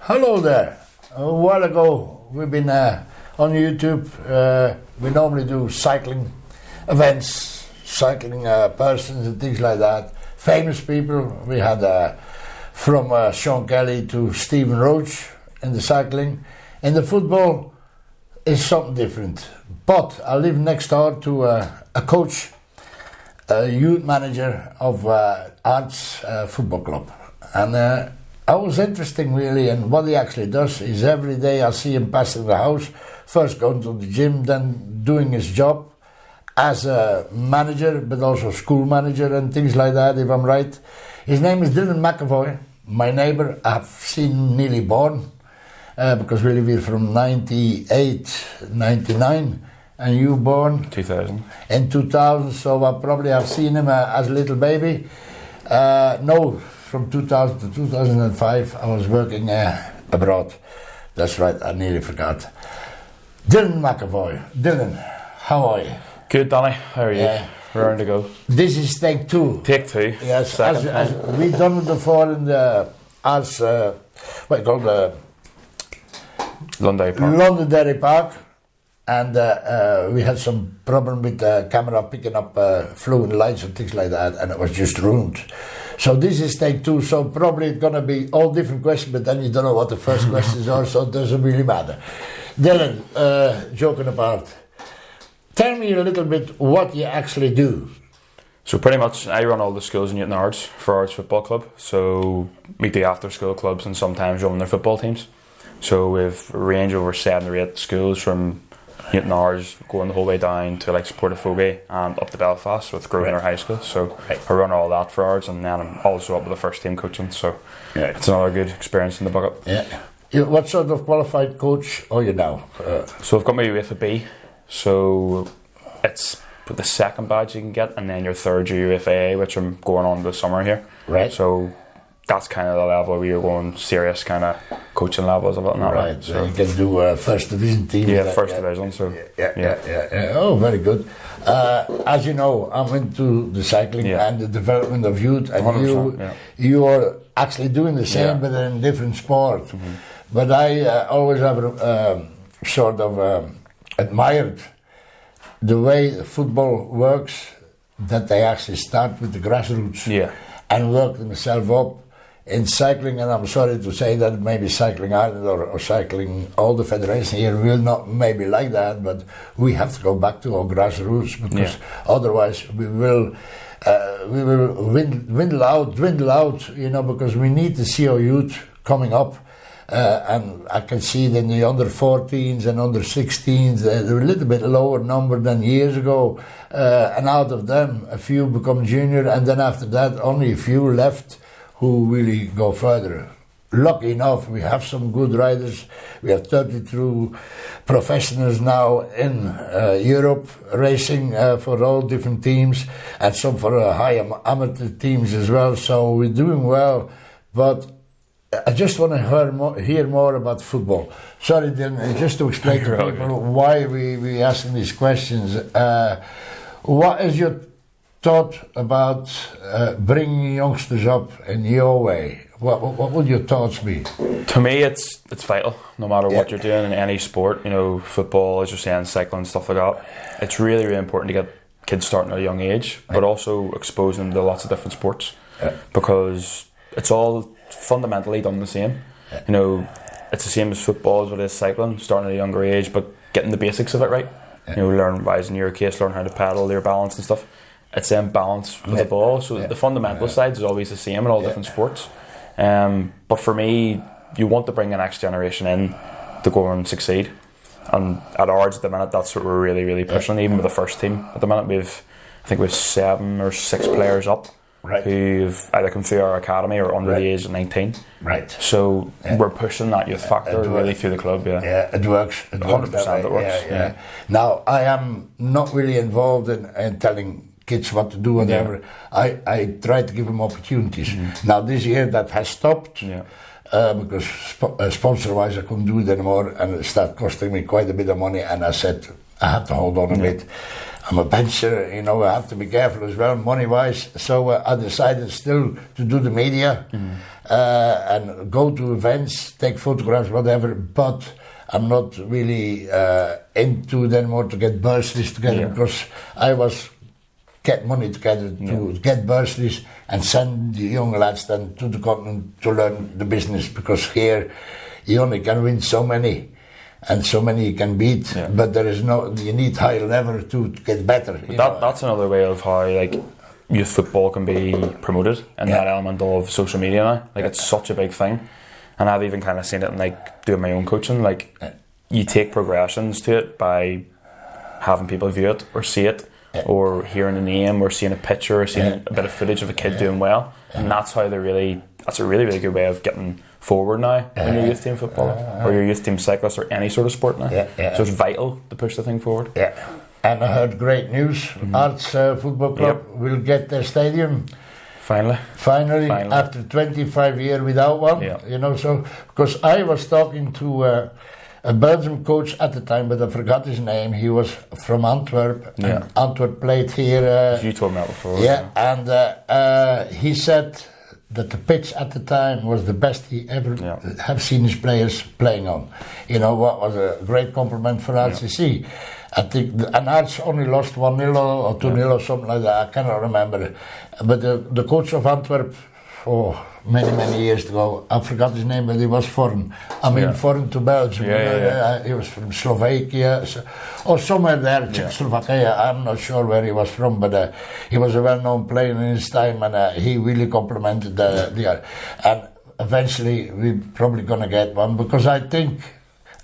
Hello there. A while ago, we've been on YouTube. We normally do cycling events, cycling persons and things like that. Famous people. We had from Sean Kelly to Stephen Roach in the cycling. In the football, it's something different. But I live next door to a coach, a youth manager of Arts Football Club. And I was interesting really, and what he actually does is every day I see him passing the house, first going to the gym, then doing his job as a manager, but also school manager and things like that, if I'm right. His name is Dylan McAvoy, my neighbour. I've seen him nearly born, because we live here from 98, 99, and you born? 2000. In 2000, so I probably have seen him as a little baby. No. From 2000 to 2005, I was working abroad. That's right, I nearly forgot. Dylan McAvoy. Dylan, how are you? Good, Danny. How are you? Raring to go. This is take two. Take two. Yes, as we've done it before in the Arts, what you call the Londonderry Park, and we had some problem with the camera picking up fluid lights and things like that, and it was just ruined. So this is take two, so probably it's going to be all different questions, but then you don't know what the first questions are, so it doesn't really matter. Dylan, joking apart, tell me a little bit what you actually do. So pretty much I run all the schools in Newton Ards for Ards Football Club, so meet the after school clubs and sometimes run their football teams. So we've a range over 7 or 8 schools from Newton Ards, going the whole way down to like Portafogue and up to Belfast with Grosvenor High School. So I run all that for Ards, and then I'm also up with the first team coaching. So it's another good experience in the bucket. Yeah. What sort of qualified coach are you now? So I've got my UEFA B. So it's the second badge you can get, and then your third your UEFA A, which I'm going on this summer here. Right. So that's kind of the level where you're going serious kind of coaching levels of it. And that right, so you can do first division team. Yeah, first division. So yeah. Oh, very good. As you know, I'm into the cycling and the development of youth, and you are actually doing the same, but in a different sport. Mm-hmm. But I always have sort of admired the way football works, that they actually start with the grassroots and work themselves up. In cycling, and I'm sorry to say that maybe Cycling Ireland or cycling, all the federations here will not maybe like that, but we have to go back to our grassroots, because otherwise we will dwindle out, you know, because we need to see our youth coming up. And I can see that in the under 14s and under 16s, they're a little bit lower number than years ago, and out of them a few become junior, and then after that only a few left who really go further. Lucky enough, we have some good riders. We have 32 professionals now in Europe racing for all different teams, and some for high amateur teams as well. So we're doing well, but I just want to hear more about football. Sorry, Dylan, just to explain to people why we asking these questions. What is your thought about bringing youngsters up in your way? What would your thoughts be? To me, it's vital. No matter what you're doing in any sport, you know, football, as you're saying, cycling, stuff like that. It's really, really important to get kids starting at a young age, but also exposing them to lots of different sports, because it's all fundamentally done the same. You know, it's the same as football as it is cycling, starting at a younger age, but getting the basics of it right. You know, learn, as in your case, learn how to pedal, your balance and stuff. It's then balance with the ball, so the fundamental side is always the same in all different sports. But for me, you want to bring the next generation in to go and succeed. And at Ards at the minute, that's what we're really, really pushing. Even with the first team at the minute, I think we've 7 or 6 players up who've either come through our academy or under the age of 19. Right. So we're pushing that youth factor really through the club. Yeah, it works. 100% it works. Yeah. Now, I am not really involved in telling kids what to do, whatever. I try to give them opportunities. Now this year that has stopped because sponsor wise I couldn't do it anymore, and it started costing me quite a bit of money, and I said I have to hold on a bit I'm a bencher, you know, I have to be careful as well, money-wise. So I decided still to do the media and go to events, take photographs, whatever, but I'm not really into it anymore to get bursaries together because I was get money together to get bursaries and send the young lads then to the continent to learn the business, because here you only can win so many and so many you can beat, but there is no, you need higher level to get better. That's another way of how like youth football can be promoted, and that element of social media now, like it's such a big thing. And I've even kind of seen it in like doing my own coaching, like you take progressions to it by having people view it or see it, or hearing a name or seeing a picture or seeing a bit of footage of a kid doing well, and that's how that's a really, really good way of getting forward now when you're youth team footballer or your youth team cyclist or any sort of sport now. So it's vital to push the thing forward. And I heard great news. Arts Football Club will get their stadium. Finally, after 25 years without one, you know, so, because I was talking to a Belgian coach at the time, but I forgot his name. He was from Antwerp, and Antwerp played here. You told me that before. And he said that the pitch at the time was the best he ever have seen his players playing on. You know, what was a great compliment for RCC. I think, and Arts only lost 1-0 or 2-0 or something like that, I cannot remember. But the coach of Antwerp, many years ago, I forgot his name, but he was foreign. I mean, foreign to Belgium. He was from Slovakia, or somewhere there, Czechoslovakia. I'm not sure where he was from, but he was a well-known player in his time, and he really complimented the and eventually we're probably going to get one, because I think,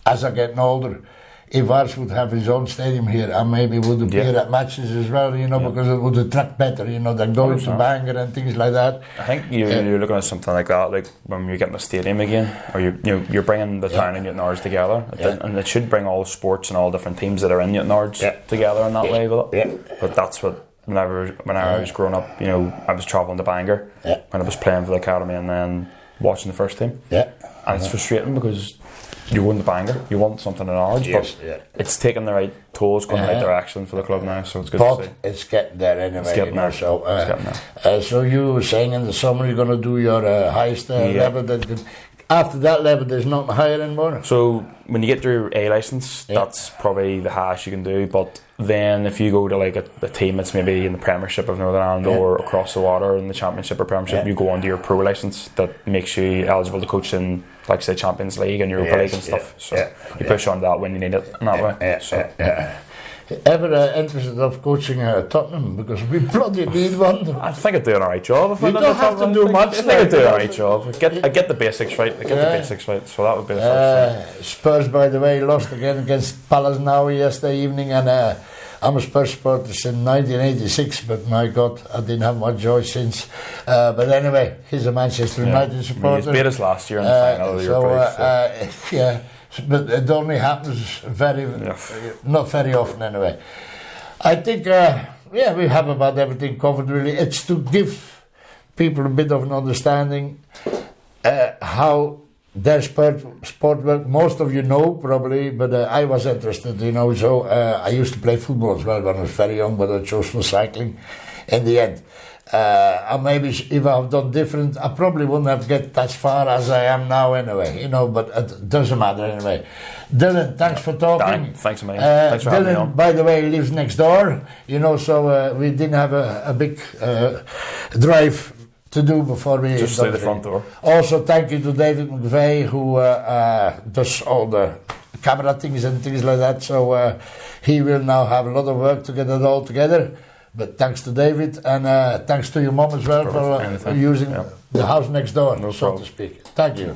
as I get older, if Ars would have his own stadium here, and maybe would appear at matches as well, you know, because it would attract better, you know, than going to Bangor and things like that. I think you're looking at something like that, like when you're getting a stadium again, or you're bringing the town and Newton Ards together, and it should bring all sports and all different teams that are in Newton Ards together in that way. But that's what, whenever I was growing up, you know, I was travelling to Bangor when I was playing for the academy and then watching the first team. And it's frustrating because you won the Bangor, you want something in Ards, but it's taking the right toll, it's going in the right direction for the club now, so it's good to see. It's getting there anyway. It's getting there. So you were saying in the summer you're going to do your highest level. After that level, there's nothing higher anymore? So when you get your A licence, that's probably the highest you can do, but then if you go to like a team that's maybe in the Premiership of Northern Ireland or across the water in the Championship or Premiership, you go on to your pro licence that makes you eligible to coach in, like say, Champions League and Europa League and stuff. So you push on that when you need it in that way. Ever interested of coaching Tottenham, because we bloody need one? I think I do an alright job. You don't have to do much. I think I do an alright job. I get the basics right. So that would be the first thing. Spurs, by the way, lost again against Palace now yesterday evening, and I'm a Spurs supporter since 1986, but my God, I didn't have much joy since. But anyway, he's a Manchester United supporter. He beat us last year in the final of the Europa League. But it only happens not very often anyway. I think, we have about everything covered really. It's to give people a bit of an understanding how their sport work. Most of you know probably, but I was interested, you know, so I used to play football as well when I was very young, but I chose for cycling in the end. And maybe if I've done different, I probably wouldn't have get as far as I am now anyway, you know, but it doesn't matter anyway. Dylan, thanks for talking. Thanks a million. Thanks for having me on. By the way, lives next door, you know, so we didn't have a big drive to do before we... Just through the front door. Also, thank you to David McAvoy, who does all the camera things and things like that, so he will now have a lot of work to get it all together. But thanks to David, and thanks to your mom as well for using the house next door, so to speak. Thank you.